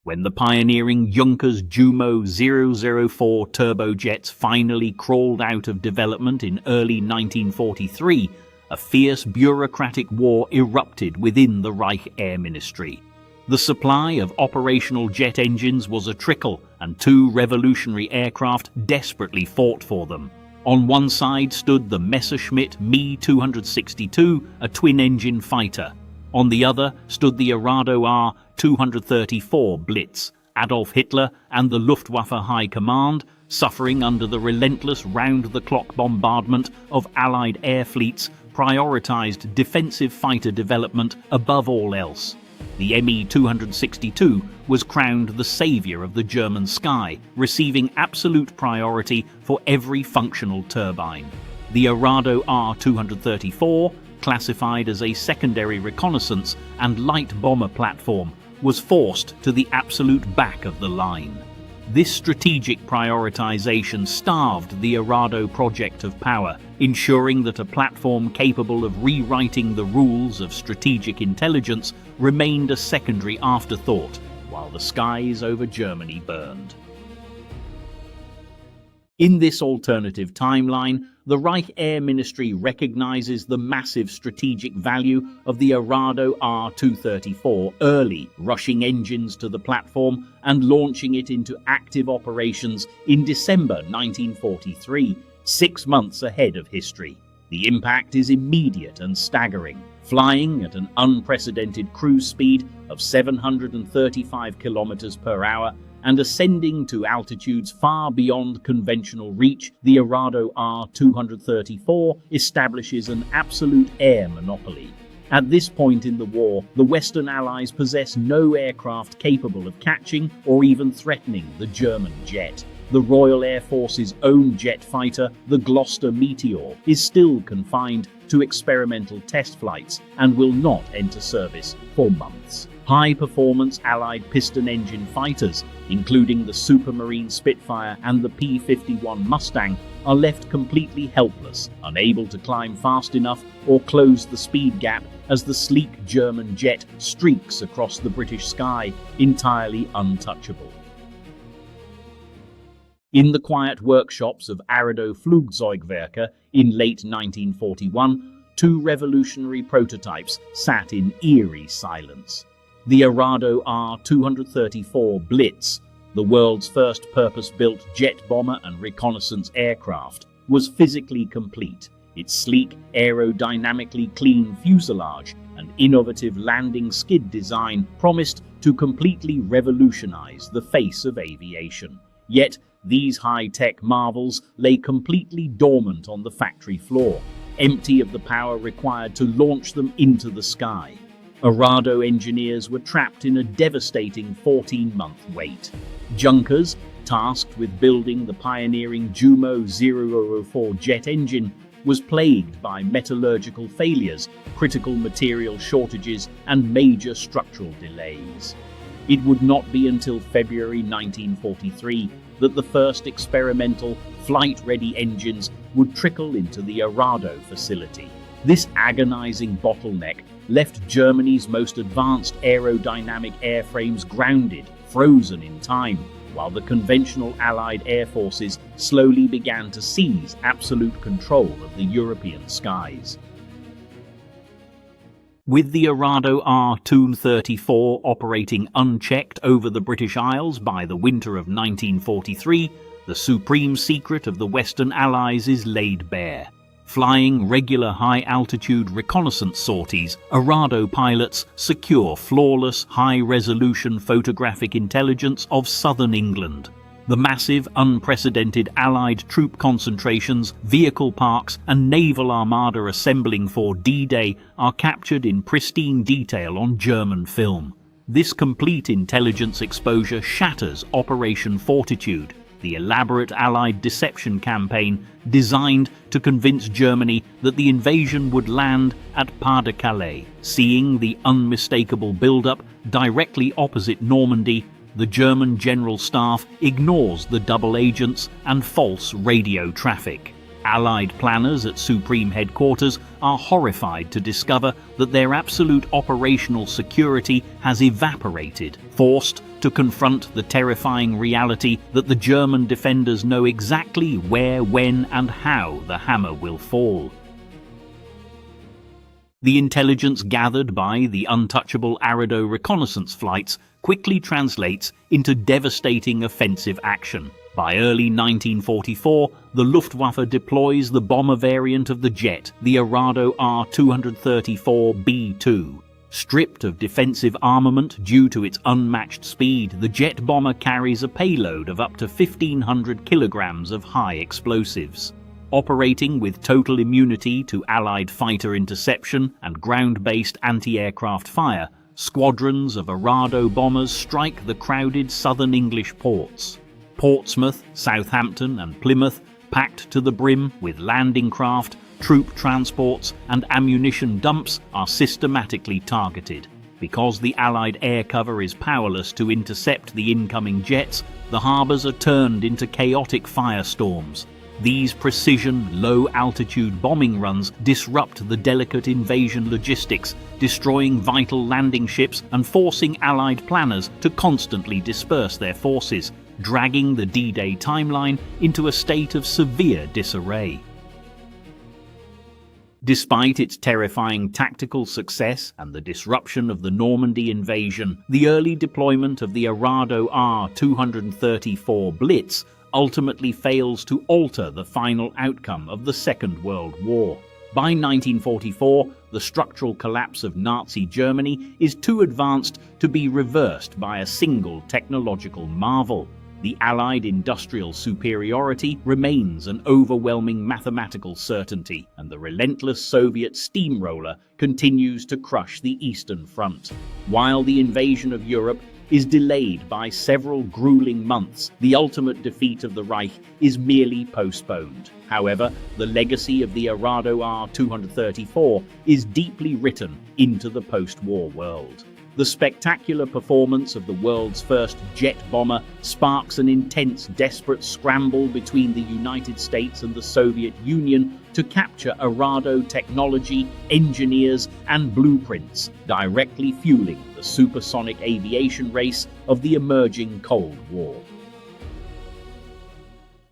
When the pioneering Junkers Jumo 004 turbojets finally crawled out of development in early 1943, a fierce bureaucratic war erupted within the Reich Air Ministry. The supply of operational jet engines was a trickle, and two revolutionary aircraft desperately fought for them. On one side stood the Messerschmitt Me 262, a twin-engine fighter. On the other stood the Arado Ar 234 Blitz. Adolf Hitler and the Luftwaffe High Command, suffering under the relentless round-the-clock bombardment of Allied air fleets, prioritized defensive fighter development above all else. The Me 262 was crowned the savior of the German sky, receiving absolute priority for every functional turbine. The Arado Ar 234, classified as a secondary reconnaissance and light bomber platform, was forced to the absolute back of the line. This strategic prioritization starved the Arado project of power, ensuring that a platform capable of rewriting the rules of strategic intelligence remained a secondary afterthought, while the skies over Germany burned. In this alternative timeline, the Reich Air Ministry recognizes the massive strategic value of the Arado Ar 234 early, rushing engines to the platform and launching it into active operations in December 1943, 6 months ahead of history. The impact is immediate and staggering, flying at an unprecedented cruise speed of 735 kilometers per hour and ascending to altitudes far beyond conventional reach. The Arado Ar 234 establishes an absolute air monopoly. At this point in the war, the Western Allies possess no aircraft capable of catching or even threatening the German jet. The Royal Air Force's own jet fighter, the Gloucester Meteor, is still confined to experimental test flights and will not enter service for months. High-performance Allied piston-engine fighters, including the Supermarine Spitfire and the P-51 Mustang, are left completely helpless, unable to climb fast enough or close the speed gap as the sleek German jet streaks across the British sky, entirely untouchable. In the quiet workshops of Arado Flugzeugwerke in late 1941, two revolutionary prototypes sat in eerie silence. The Arado Ar 234 Blitz, the world's first purpose-built jet bomber and reconnaissance aircraft, was physically complete. Its sleek, aerodynamically clean fuselage and innovative landing skid design promised to completely revolutionize the face of aviation. Yet, these high-tech marvels lay completely dormant on the factory floor, empty of the power required to launch them into the sky. Arado engineers were trapped in a devastating 14-month wait. Junkers, tasked with building the pioneering Jumo 004 jet engine, was plagued by metallurgical failures, critical material shortages, and major structural delays. It would not be until February 1943 that the first experimental, flight-ready engines would trickle into the Arado facility. This agonizing bottleneck left Germany's most advanced aerodynamic airframes grounded, frozen in time, while the conventional Allied air forces slowly began to seize absolute control of the European skies. With the Arado Ar 234 operating unchecked over the British Isles by the winter of 1943, the supreme secret of the Western Allies is laid bare. Flying regular high-altitude reconnaissance sorties, Arado pilots secure flawless, high-resolution photographic intelligence of southern England. The massive, unprecedented Allied troop concentrations, vehicle parks, and naval armada assembling for D-Day are captured in pristine detail on German film. This complete intelligence exposure shatters Operation Fortitude, the elaborate Allied deception campaign designed to convince Germany that the invasion would land at Pas-de-Calais. Seeing the unmistakable build-up directly opposite Normandy, the German General Staff ignores the double agents and false radio traffic. Allied planners at Supreme Headquarters are horrified to discover that their absolute operational security has evaporated, forced to confront the terrifying reality that the German defenders know exactly where, when, and how the hammer will fall. The intelligence gathered by the Untouchable Arado reconnaissance flights quickly translates into devastating offensive action. By early 1944, the Luftwaffe deploys the bomber variant of the jet, the Arado Ar 234B2. Stripped of defensive armament due to its unmatched speed, the jet bomber carries a payload of up to 1,500 kilograms of high explosives. Operating with total immunity to Allied fighter interception and ground-based anti-aircraft fire, squadrons of Arado bombers strike the crowded southern English ports. Portsmouth, Southampton and Plymouth, packed to the brim with landing craft, troop transports and ammunition dumps, are systematically targeted. Because the Allied air cover is powerless to intercept the incoming jets, the harbours are turned into chaotic firestorms. These precision, low-altitude bombing runs disrupt the delicate invasion logistics, destroying vital landing ships and forcing Allied planners to constantly disperse their forces, dragging the D-Day timeline into a state of severe disarray. Despite its terrifying tactical success and the disruption of the Normandy invasion, the early deployment of the Arado Ar 234 Blitz ultimately fails to alter the final outcome of the Second World War. By 1944, the structural collapse of Nazi Germany is too advanced to be reversed by a single technological marvel. The Allied industrial superiority remains an overwhelming mathematical certainty, and the relentless Soviet steamroller continues to crush the Eastern Front. While the invasion of Europe is delayed by several grueling months, the ultimate defeat of the Reich is merely postponed. However, the legacy of the Arado Ar 234 is deeply written into the post-war world. The spectacular performance of the world's first jet bomber sparks an intense, desperate scramble between the United States and the Soviet Union to capture Arado technology, engineers, and blueprints, directly fueling the supersonic aviation race of the emerging Cold War.